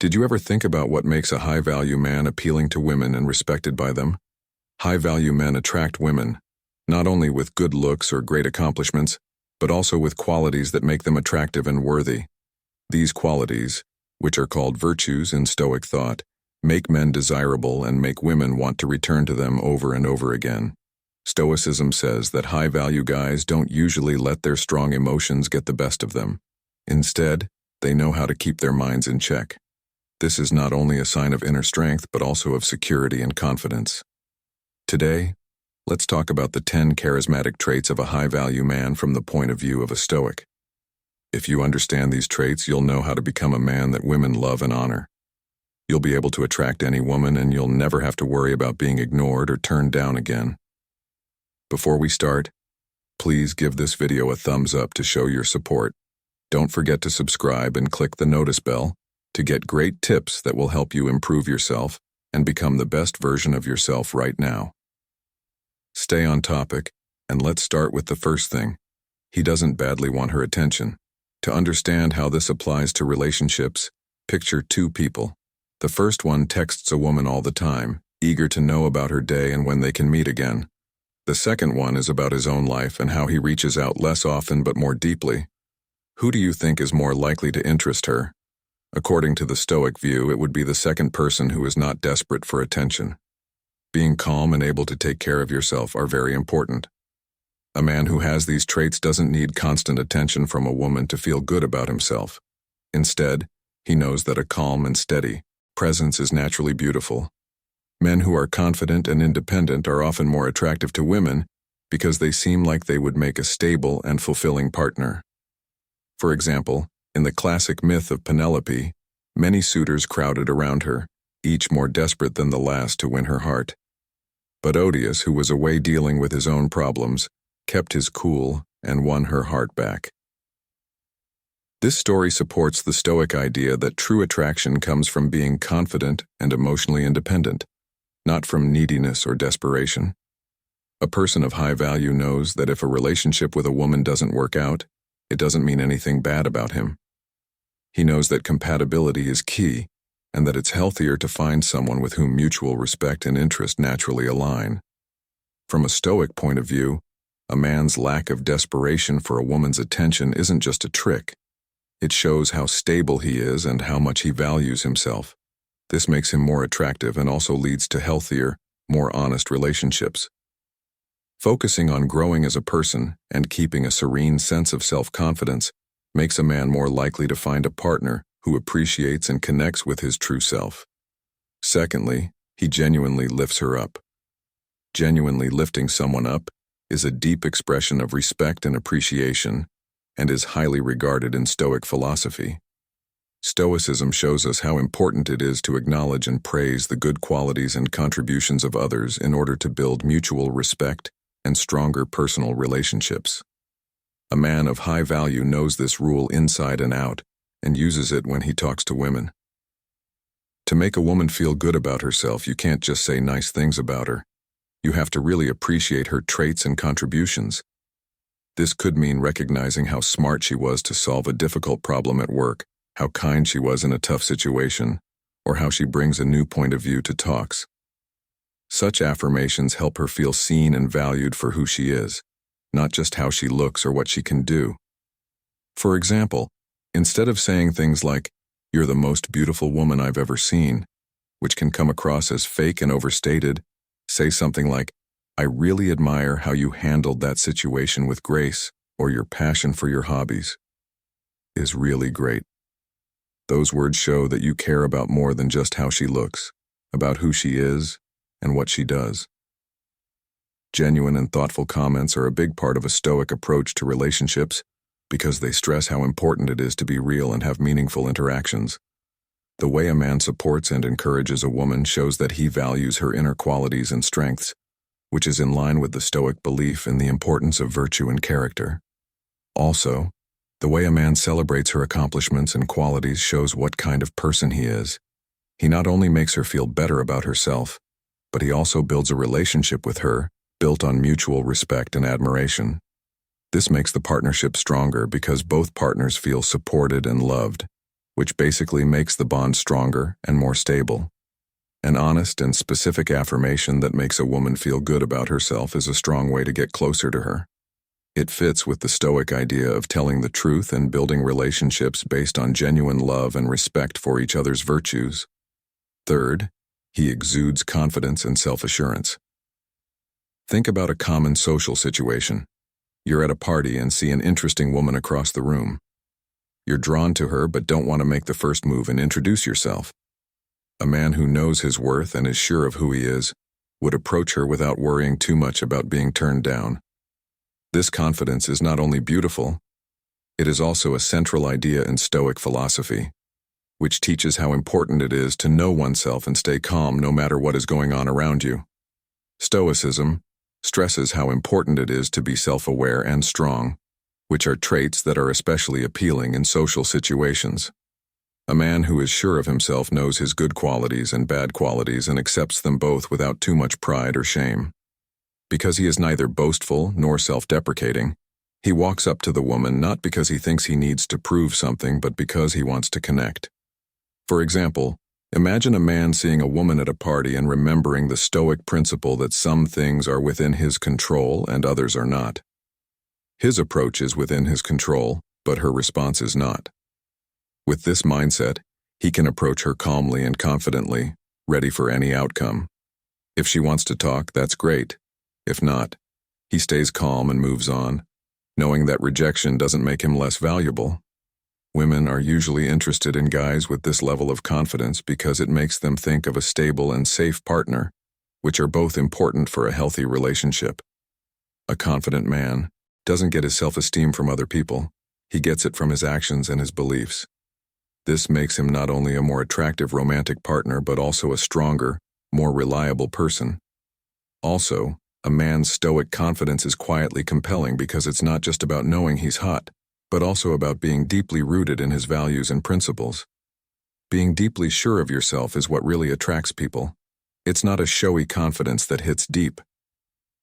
Did you ever think about what makes a high-value man appealing to women and respected by them? High-value men attract women, not only with good looks or great accomplishments, but also with qualities that make them attractive and worthy. These qualities, which are called virtues in Stoic thought, make men desirable and make women want to return to them over and over again. Stoicism says that high-value guys don't usually let their strong emotions get the best of them. Instead, they know how to keep their minds in check. This is not only a sign of inner strength, but also of security and confidence. Today, let's talk about the 10 charismatic traits of a high-value man from the point of view of a Stoic. If you understand these traits, you'll know how to become a man that women love and honor. You'll be able to attract any woman, and you'll never have to worry about being ignored or turned down again. Before we start, please give this video a thumbs up to show your support. Don't forget to subscribe and click the notice bell to get great tips that will help you improve yourself and become the best version of yourself right now. Stay on topic, and let's start with the first thing. He doesn't badly want her attention. To understand how this applies to relationships, picture two people. The first one texts a woman all the time, eager to know about her day and when they can meet again. The second one is about his own life and how he reaches out less often but more deeply. Who do you think is more likely to interest her? According to the Stoic view, it would be the second person who is not desperate for attention. Being calm and able to take care of yourself are very important. A man who has these traits doesn't need constant attention from a woman to feel good about himself. Instead, he knows that a calm and steady presence is naturally beautiful. Men who are confident and independent are often more attractive to women because they seem like they would make a stable and fulfilling partner. For example, in the classic myth of Penelope, many suitors crowded around her, each more desperate than the last to win her heart. But Odious, who was away dealing with his own problems, kept his cool and won her heart back. This story supports the Stoic idea that true attraction comes from being confident and emotionally independent, not from neediness or desperation. A person of high value knows that if a relationship with a woman doesn't work out, it doesn't mean anything bad about him. He knows that compatibility is key, and that it's healthier to find someone with whom mutual respect and interest naturally align. From a Stoic point of view, a man's lack of desperation for a woman's attention isn't just a trick. It shows how stable he is and how much he values himself. This makes him more attractive and also leads to healthier, more honest relationships. Focusing on growing as a person and keeping a serene sense of self-confidence makes a man more likely to find a partner who appreciates and connects with his true self. Secondly, he genuinely lifts her up. Genuinely lifting someone up is a deep expression of respect and appreciation, and is highly regarded in Stoic philosophy. Stoicism shows us how important it is to acknowledge and praise the good qualities and contributions of others in order to build mutual respect and stronger personal relationships. A man of high value knows this rule inside and out, and uses it when he talks to women. To make a woman feel good about herself, you can't just say nice things about her. You have to really appreciate her traits and contributions. This could mean recognizing how smart she was to solve a difficult problem at work, how kind she was in a tough situation, or how she brings a new point of view to talks. Such affirmations help her feel seen and valued for who she is, not just how she looks or what she can do. For example, instead of saying things like, "You're the most beautiful woman I've ever seen," which can come across as fake and overstated, say something like, "I really admire how you handled that situation with grace," or "Your passion for your hobbies is really great." Those words show that you care about more than just how she looks, about who she is and what she does. Genuine and thoughtful comments are a big part of a Stoic approach to relationships because they stress how important it is to be real and have meaningful interactions. The way a man supports and encourages a woman shows that he values her inner qualities and strengths, which is in line with the Stoic belief in the importance of virtue and character. Also, the way a man celebrates her accomplishments and qualities shows what kind of person he is. He not only makes her feel better about herself, but he also builds a relationship with her built on mutual respect and admiration. This makes the partnership stronger because both partners feel supported and loved. which basically makes the bond stronger and more stable. An honest and specific affirmation that makes a woman feel good about herself is a strong way to get closer to her. It fits with the Stoic idea of telling the truth and building relationships based on genuine love and respect for each other's virtues. Third, he exudes confidence and self-assurance. Think about a common social situation. You're at a party and see an interesting woman across the room. You're drawn to her but don't want to make the first move and introduce yourself. A man who knows his worth and is sure of who he is would approach her without worrying too much about being turned down. This confidence is not only beautiful, it is also a central idea in Stoic philosophy, which teaches how important it is to know oneself and stay calm no matter what is going on around you. Stoicism stresses how important it is to be self-aware and strong, which are traits that are especially appealing in social situations. A man who is sure of himself knows his good qualities and bad qualities and accepts them both without too much pride or shame. Because he is neither boastful nor self-deprecating, he walks up to the woman not because he thinks he needs to prove something but because he wants to connect. For example, imagine a man seeing a woman at a party and remembering the Stoic principle that some things are within his control and others are not. His approach is within his control, but her response is not. With this mindset, he can approach her calmly and confidently, ready for any outcome. If she wants to talk, that's great. If not, he stays calm and moves on, knowing that rejection doesn't make him less valuable. Women are usually interested in guys with this level of confidence because it makes them think of a stable and safe partner, which are both important for a healthy relationship. A confident man doesn't get his self-esteem from other people, he gets it from his actions and his beliefs. This makes him not only a more attractive romantic partner but also a stronger, more reliable person. Also, a man's Stoic confidence is quietly compelling because it's not just about knowing he's hot, but also about being deeply rooted in his values and principles. Being deeply sure of yourself is what really attracts people. It's not a showy confidence that hits deep.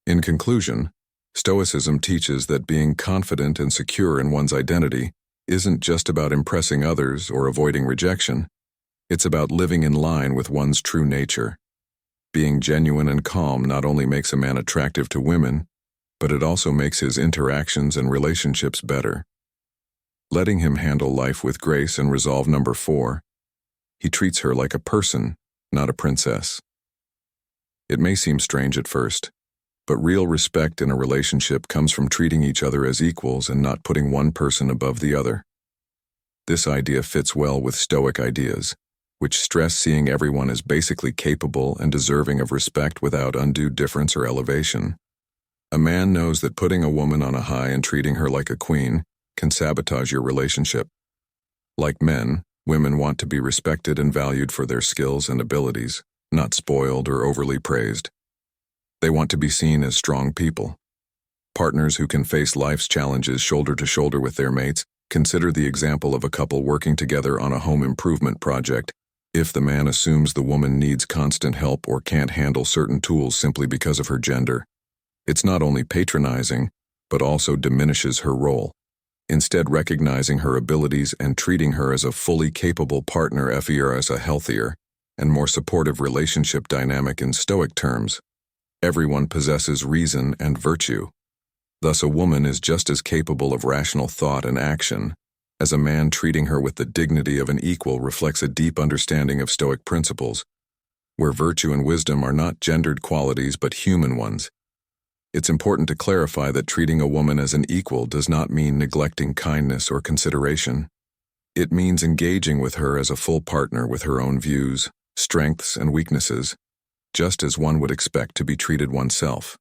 In conclusion, Stoicism teaches that being confident and secure in one's identity isn't just about impressing others or avoiding rejection. It's about living in line with one's true nature. Being genuine and calm not only makes a man attractive to women, but it also makes his interactions and relationships better. Letting him handle life with grace and resolve. Number 4, he treats her like a person, not a princess. It may seem strange at first, but real respect in a relationship comes from treating each other as equals and not putting one person above the other. This idea fits well with Stoic ideas, which stress seeing everyone as basically capable and deserving of respect without undue difference or elevation. A man knows that putting a woman on a high and treating her like a queen can sabotage your relationship. Like men, women want to be respected and valued for their skills and abilities, not spoiled or overly praised. They want to be seen as strong people. Partners who can face life's challenges shoulder to shoulder with their mates. Consider the example of a couple working together on a home improvement project. If the man assumes the woman needs constant help or can't handle certain tools simply because of her gender, it's not only patronizing, but also diminishes her role. Instead, recognizing her abilities and treating her as a fully capable partner offers a healthier and more supportive relationship dynamic. In Stoic terms, everyone possesses reason and virtue. Thus, a woman is just as capable of rational thought and action as a man. Treating her with the dignity of an equal reflects a deep understanding of Stoic principles, where virtue and wisdom are not gendered qualities but human ones. It's important to clarify that treating a woman as an equal does not mean neglecting kindness or consideration. It means engaging with her as a full partner with her own views, strengths, and weaknesses, just as one would expect to be treated oneself.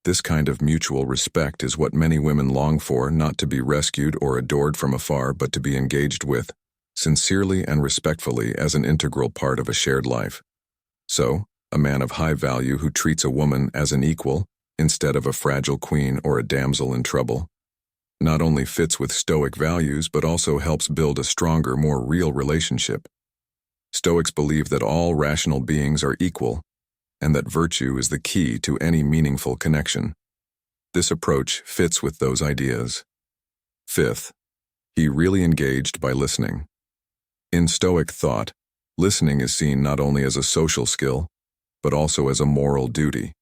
This kind of mutual respect is what many women long for, not to be rescued or adored from afar, but to be engaged with, sincerely and respectfully, as an integral part of a shared life. So, a man of high value who treats a woman as an equal, instead of a fragile queen or a damsel in trouble, not only fits with Stoic values but also helps build a stronger, more real relationship. Stoics believe that all rational beings are equal, and that virtue is the key to any meaningful connection. This approach fits with those ideas. Fifth, he really engaged by listening. In Stoic thought, listening is seen not only as a social skill, but also as a moral duty.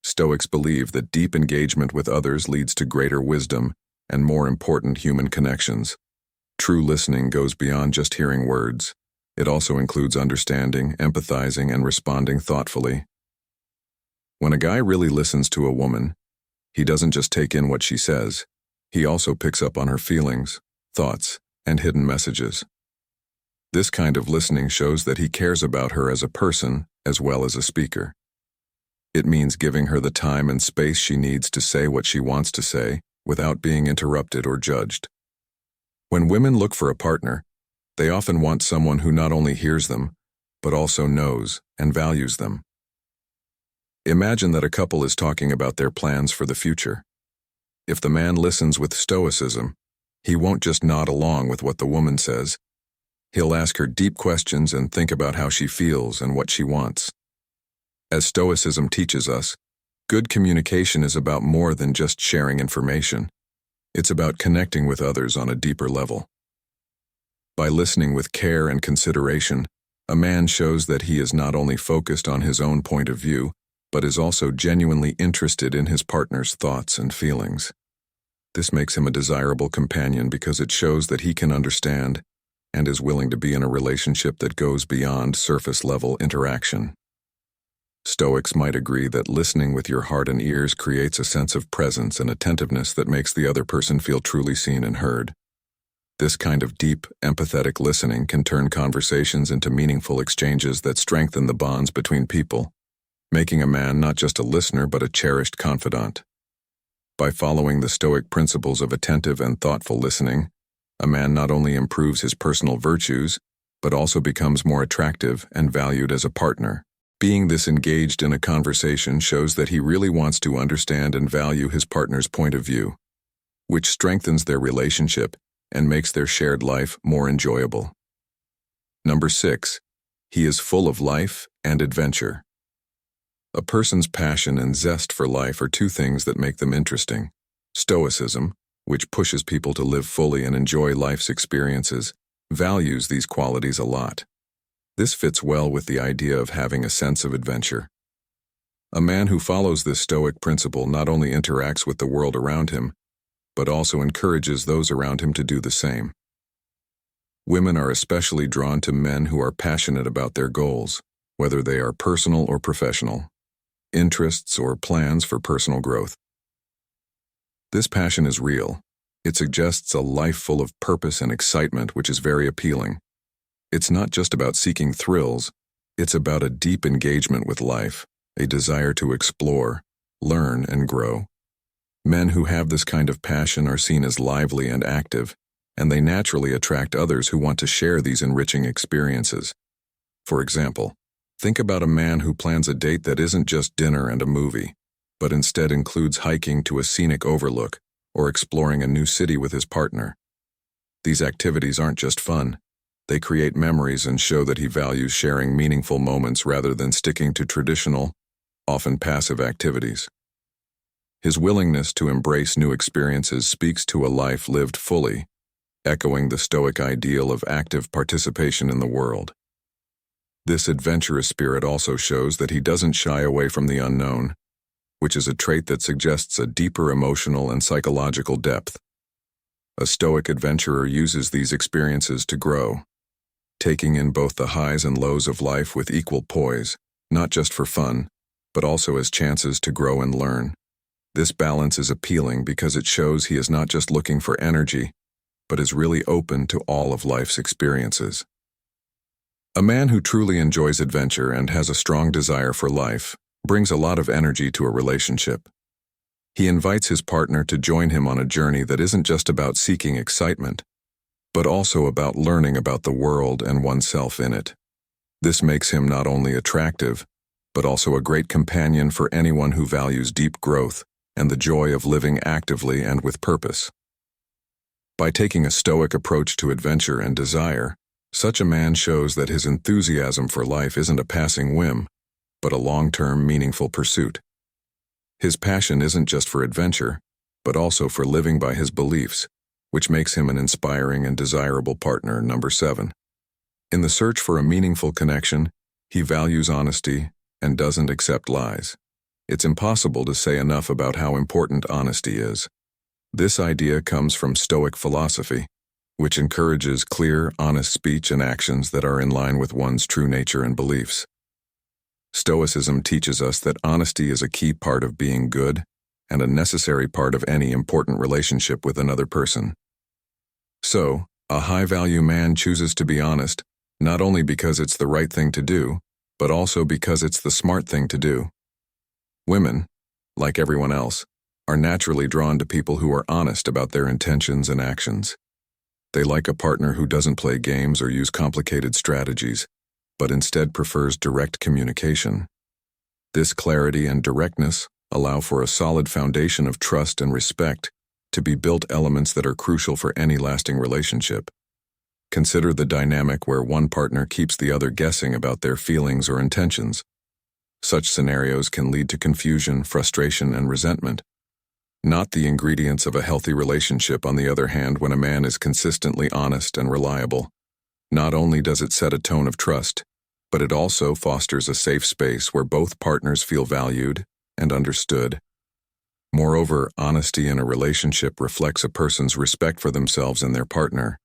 Stoics believe that deep engagement with others leads to greater wisdom and more important human connections. True listening goes beyond just hearing words. It also includes understanding, empathizing, and responding thoughtfully. When a guy really listens to a woman, he doesn't just take in what she says, he also picks up on her feelings, thoughts, and hidden messages. This kind of listening shows that he cares about her as a person as well as a speaker. It means giving her the time and space she needs to say what she wants to say without being interrupted or judged. When women look for a partner, they often want someone who not only hears them, but also knows and values them. Imagine that a couple is talking about their plans for the future. If the man listens with stoicism, he won't just nod along with what the woman says. He'll ask her deep questions and think about how she feels and what she wants. As Stoicism teaches us, good communication is about more than just sharing information. It's about connecting with others on a deeper level. By listening with care and consideration, a man shows that he is not only focused on his own point of view, but is also genuinely interested in his partner's thoughts and feelings. This makes him a desirable companion because it shows that he can understand and is willing to be in a relationship that goes beyond surface-level interaction. Stoics might agree that listening with your heart and ears creates a sense of presence and attentiveness that makes the other person feel truly seen and heard. This kind of deep, empathetic listening can turn conversations into meaningful exchanges that strengthen the bonds between people, making a man not just a listener but a cherished confidant. By following the Stoic principles of attentive and thoughtful listening, a man not only improves his personal virtues, but also becomes more attractive and valued as a partner. Being this engaged in a conversation shows that he really wants to understand and value his partner's point of view, which strengthens their relationship and makes their shared life more enjoyable. Number 6, he is full of life and adventure. A person's passion and zest for life are two things that make them interesting. Stoicism, which pushes people to live fully and enjoy life's experiences, values these qualities a lot. This fits well with the idea of having a sense of adventure. A man who follows this Stoic principle not only interacts with the world around him, but also encourages those around him to do the same. Women are especially drawn to men who are passionate about their goals, whether they are personal or professional, interests or plans for personal growth. This passion is real. It suggests a life full of purpose and excitement, which is very appealing. It's not just about seeking thrills, it's about a deep engagement with life, a desire to explore, learn, and grow. Men who have this kind of passion are seen as lively and active, and they naturally attract others who want to share these enriching experiences. For example, think about a man who plans a date that isn't just dinner and a movie, but instead includes hiking to a scenic overlook or exploring a new city with his partner. These activities aren't just fun. They create memories and show that he values sharing meaningful moments rather than sticking to traditional, often passive activities. His willingness to embrace new experiences speaks to a life lived fully, echoing the Stoic ideal of active participation in the world. This adventurous spirit also shows that he doesn't shy away from the unknown, which is a trait that suggests a deeper emotional and psychological depth. A Stoic adventurer uses these experiences to grow, taking in both the highs and lows of life with equal poise, not just for fun, but also as chances to grow and learn. This balance is appealing because it shows he is not just looking for energy, but is really open to all of life's experiences. A man who truly enjoys adventure and has a strong desire for life brings a lot of energy to a relationship. He invites his partner to join him on a journey that isn't just about seeking excitement, but also about learning about the world and oneself in it. This makes him not only attractive, but also a great companion for anyone who values deep growth and the joy of living actively and with purpose. By taking a Stoic approach to adventure and desire, such a man shows that his enthusiasm for life isn't a passing whim, but a long-term, meaningful pursuit. His passion isn't just for adventure, but also for living by his beliefs, which makes him an inspiring and desirable partner. Number 7. In the search for a meaningful connection, he values honesty and doesn't accept lies. It's impossible to say enough about how important honesty is. This idea comes from Stoic philosophy, which encourages clear, honest speech and actions that are in line with one's true nature and beliefs. Stoicism teaches us that honesty is a key part of being good and a necessary part of any important relationship with another person. So, a high-value man chooses to be honest, not only because it's the right thing to do, but also because it's the smart thing to do. Women, like everyone else, are naturally drawn to people who are honest about their intentions and actions. They like a partner who doesn't play games or use complicated strategies, but instead prefers direct communication. This clarity and directness allow for a solid foundation of trust and respect to be built, elements that are crucial for any lasting relationship. Consider the dynamic where one partner keeps the other guessing about their feelings or intentions. Such scenarios can lead to confusion, frustration, and resentment. Not the ingredients of a healthy relationship, on the other hand. When a man is consistently honest and reliable, not only does it set a tone of trust, but it also fosters a safe space where both partners feel valued and understood. Moreover, honesty in a relationship reflects a person's respect for themselves and their partner.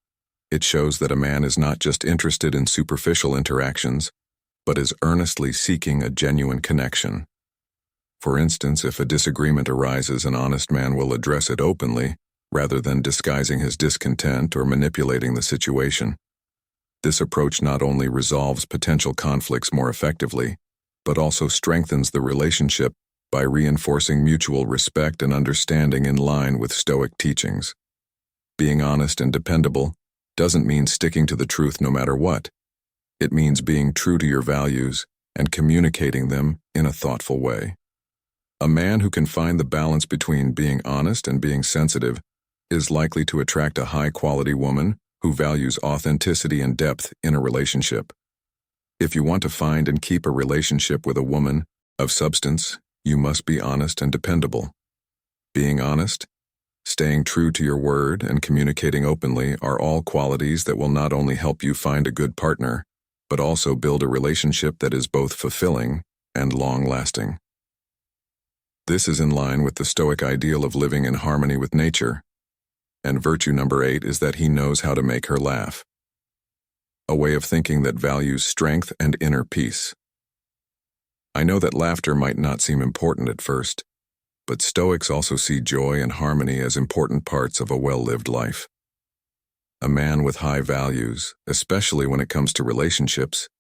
It shows that a man is not just interested in superficial interactions, but is earnestly seeking a genuine connection. For instance, if a disagreement arises, an honest man will address it openly, rather than disguising his discontent or manipulating the situation. This approach not only resolves potential conflicts more effectively, but also strengthens the relationship by reinforcing mutual respect and understanding in line with Stoic teachings. Being honest and dependable doesn't mean sticking to the truth no matter what. It means being true to your values and communicating them in a thoughtful way. A man who can find the balance between being honest and being sensitive is likely to attract a high-quality woman who values authenticity and depth in a relationship. If you want to find and keep a relationship with a woman of substance, you must be honest and dependable. Being honest, staying true to your word, and communicating openly are all qualities that will not only help you find a good partner, but also build a relationship that is both fulfilling and long-lasting. This is in line with the Stoic ideal of living in harmony with nature. And virtue number 8 is that he knows how to make her laugh. A way of thinking that values strength and inner peace. I know that laughter might not seem important at first, but Stoics also see joy and harmony as important parts of a well-lived life. A man with high values, especially when it comes to relationships,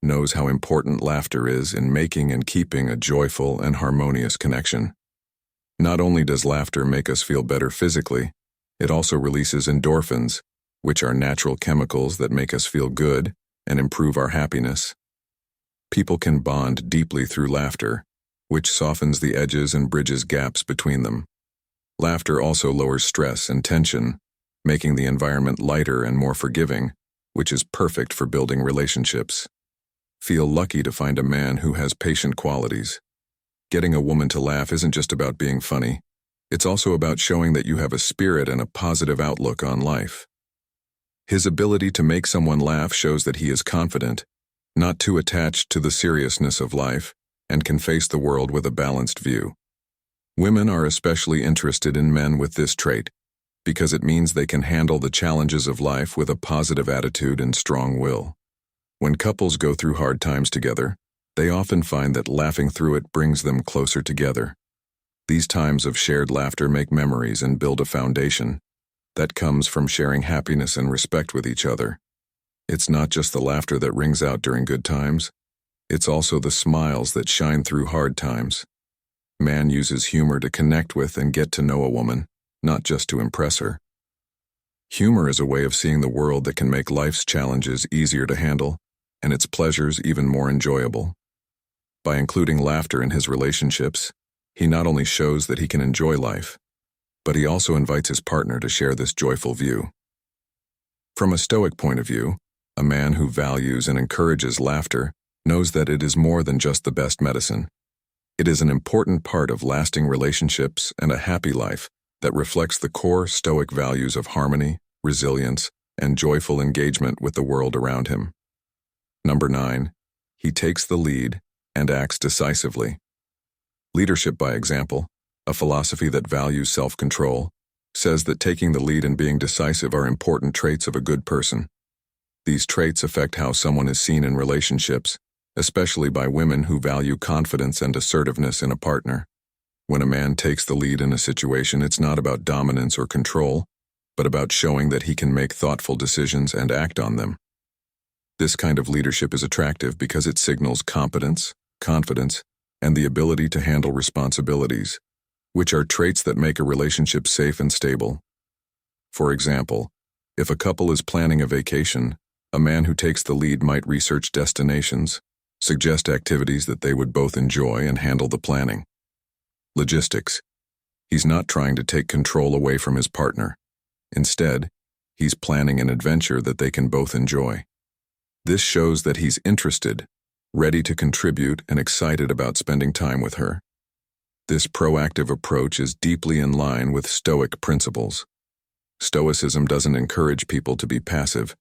knows how important laughter is in making and keeping a joyful and harmonious connection. Not only does laughter make us feel better physically, it also releases endorphins, which are natural chemicals that make us feel good and improve our happiness. People can bond deeply through laughter, which softens the edges and bridges gaps between them. Laughter also lowers stress and tension, making the environment lighter and more forgiving, which is perfect for building relationships. Feel lucky to find a man who has patient qualities. Getting a woman to laugh isn't just about being funny. It's also about showing that you have a spirit and a positive outlook on life. His ability to make someone laugh shows that he is confident, not too attached to the seriousness of life, and can face the world with a balanced view. Women are especially interested in men with this trait, because it means they can handle the challenges of life with a positive attitude and strong will. When couples go through hard times together, they often find that laughing through it brings them closer together. These times of shared laughter make memories and build a foundation that comes from sharing happiness and respect with each other. It's not just the laughter that rings out during good times, it's also the smiles that shine through hard times. Man uses humor to connect with and get to know a woman, not just to impress her. Humor is a way of seeing the world that can make life's challenges easier to handle and its pleasures even more enjoyable. By including laughter in his relationships, he not only shows that he can enjoy life, but he also invites his partner to share this joyful view. From a Stoic point of view, a man who values and encourages laughter knows that it is more than just the best medicine. It is an important part of lasting relationships and a happy life that reflects the core Stoic values of harmony, resilience, and joyful engagement with the world around him. Number 9. He takes the lead and acts decisively. Leadership by example, a philosophy that values self-control, says that taking the lead and being decisive are important traits of a good person. These traits affect how someone is seen in relationships, especially by women who value confidence and assertiveness in a partner. When a man takes the lead in a situation, it's not about dominance or control, but about showing that he can make thoughtful decisions and act on them. This kind of leadership is attractive because it signals competence, confidence, and the ability to handle responsibilities, which are traits that make a relationship safe and stable. For example, if a couple is planning a vacation, a man who takes the lead might research destinations, suggest activities that they would both enjoy, and handle the planning. Logistics. He's not trying to take control away from his partner. Instead, he's planning an adventure that they can both enjoy. This shows that he's interested, ready to contribute, and excited about spending time with her. This proactive approach is deeply in line with Stoic principles. Stoicism doesn't encourage people to be passive.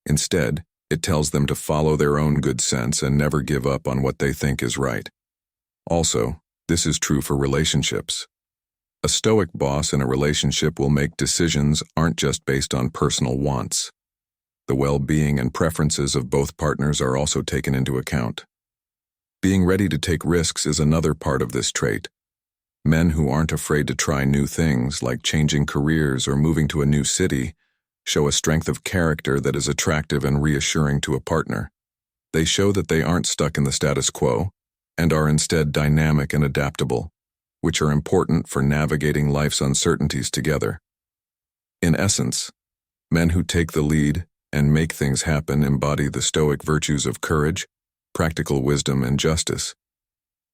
Instead, it tells them to follow their own good sense and never give up on what they think is right. Also, this is true for relationships. A Stoic boss in a relationship will make decisions aren't just based on personal wants. The well-being and preferences of both partners are also taken into account. Being ready to take risks is another part of this trait. Men who aren't afraid to try new things, like changing careers or moving to a new city, show a strength of character that is attractive and reassuring to a partner. They show that they aren't stuck in the status quo, and are instead dynamic and adaptable, which are important for navigating life's uncertainties together. In essence, men who take the lead and make things happen embody the Stoic virtues of courage, practical wisdom, and justice.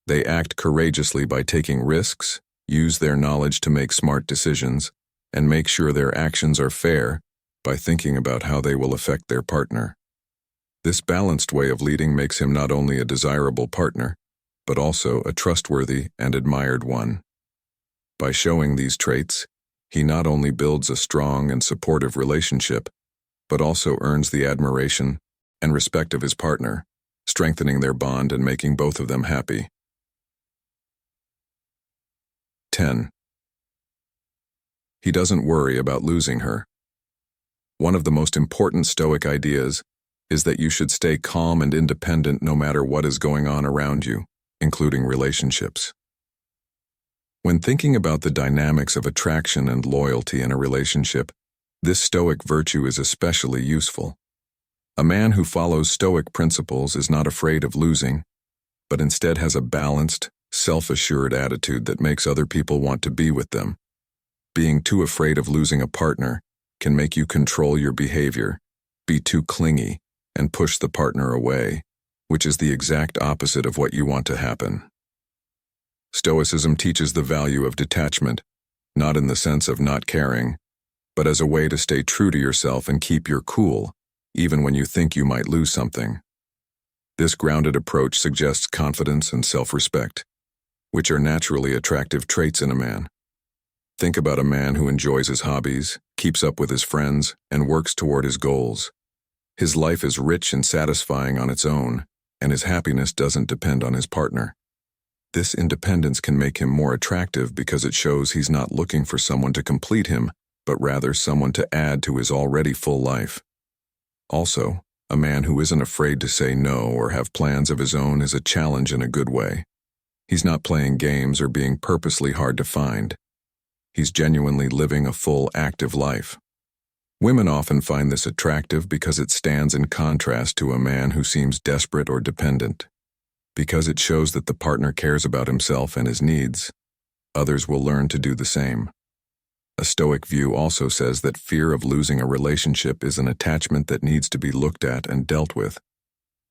They act courageously by taking risks, use their knowledge to make smart decisions, and make sure their actions are fair by thinking about how they will affect their partner. This balanced way of leading makes him not only a desirable partner, but also a trustworthy and admired one. By showing these traits, he not only builds a strong and supportive relationship, but also earns the admiration and respect of his partner, strengthening their bond and making both of them happy. 10. He doesn't worry about losing her. One of the most important Stoic ideas is that you should stay calm and independent no matter what is going on around you, including relationships. When thinking about the dynamics of attraction and loyalty in a relationship, this Stoic virtue is especially useful. A man who follows Stoic principles is not afraid of losing, but instead has a balanced, self-assured attitude that makes other people want to be with them. Being too afraid of losing a partner can make you control your behavior, be too clingy, and push the partner away, which is the exact opposite of what you want to happen. Stoicism teaches the value of detachment, not in the sense of not caring, but as a way to stay true to yourself and keep your cool, even when you think you might lose something. This grounded approach suggests confidence and self-respect, which are naturally attractive traits in a man. Think about a man who enjoys his hobbies, keeps up with his friends, and works toward his goals. His life is rich and satisfying on its own, and his happiness doesn't depend on his partner. This independence can make him more attractive because it shows he's not looking for someone to complete him, but rather someone to add to his already full life. Also, a man who isn't afraid to say no or have plans of his own is a challenge in a good way. He's not playing games or being purposely hard to find. He's genuinely living a full, active life. Women often find this attractive because it stands in contrast to a man who seems desperate or dependent. Because it shows that the partner cares about himself and his needs, others will learn to do the same. A Stoic view also says that fear of losing a relationship is an attachment that needs to be looked at and dealt with.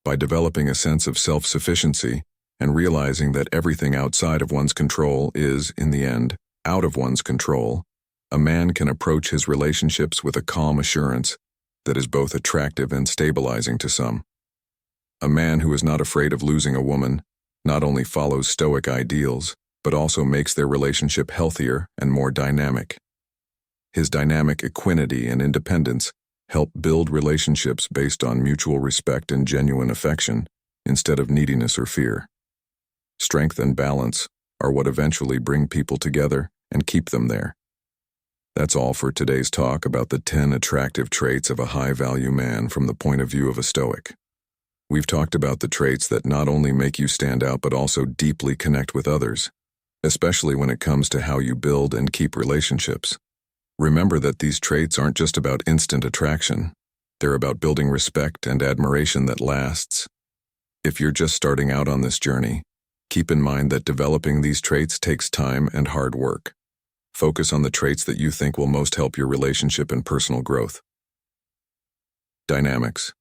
By developing a sense of self-sufficiency and realizing that everything outside of one's control is, in the end, out of one's control, a man can approach his relationships with a calm assurance that is both attractive and stabilizing to some. A man who is not afraid of losing a woman not only follows Stoic ideals, but also makes their relationship healthier and more dynamic. His dynamic equanimity and independence help build relationships based on mutual respect and genuine affection instead of neediness or fear. Strength and balance are what eventually bring people together and keep them there. That's all for today's talk about the 10 attractive traits of a high-value man from the point of view of a Stoic. We've talked about the traits that not only make you stand out but also deeply connect with others, especially when it comes to how you build and keep relationships. Remember that these traits aren't just about instant attraction. They're about building respect and admiration that lasts. If you're just starting out on this journey, keep in mind that developing these traits takes time and hard work. Focus on the traits that you think will most help your relationship and personal growth. Dynamics.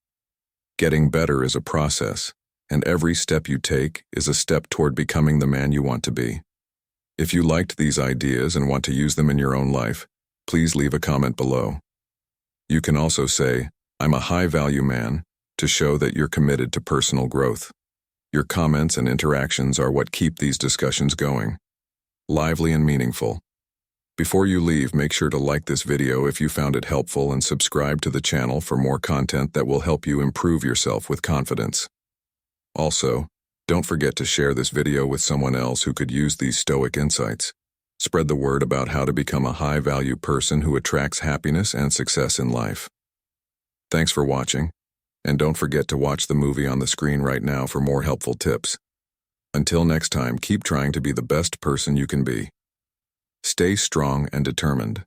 Getting better is a process, and every step you take is a step toward becoming the man you want to be. If you liked these ideas and want to use them in your own life, please leave a comment below. You can also say, "I'm a high-value man," to show that you're committed to personal growth. Your comments and interactions are what keep these discussions going. Lively and meaningful. Before you leave, make sure to like this video if you found it helpful and subscribe to the channel for more content that will help you improve yourself with confidence. Also, don't forget to share this video with someone else who could use these Stoic insights. Spread the word about how to become a high-value person who attracts happiness and success in life. Thanks for watching, and don't forget to watch the movie on the screen right now for more helpful tips. Until next time, keep trying to be the best person you can be. Stay strong and determined.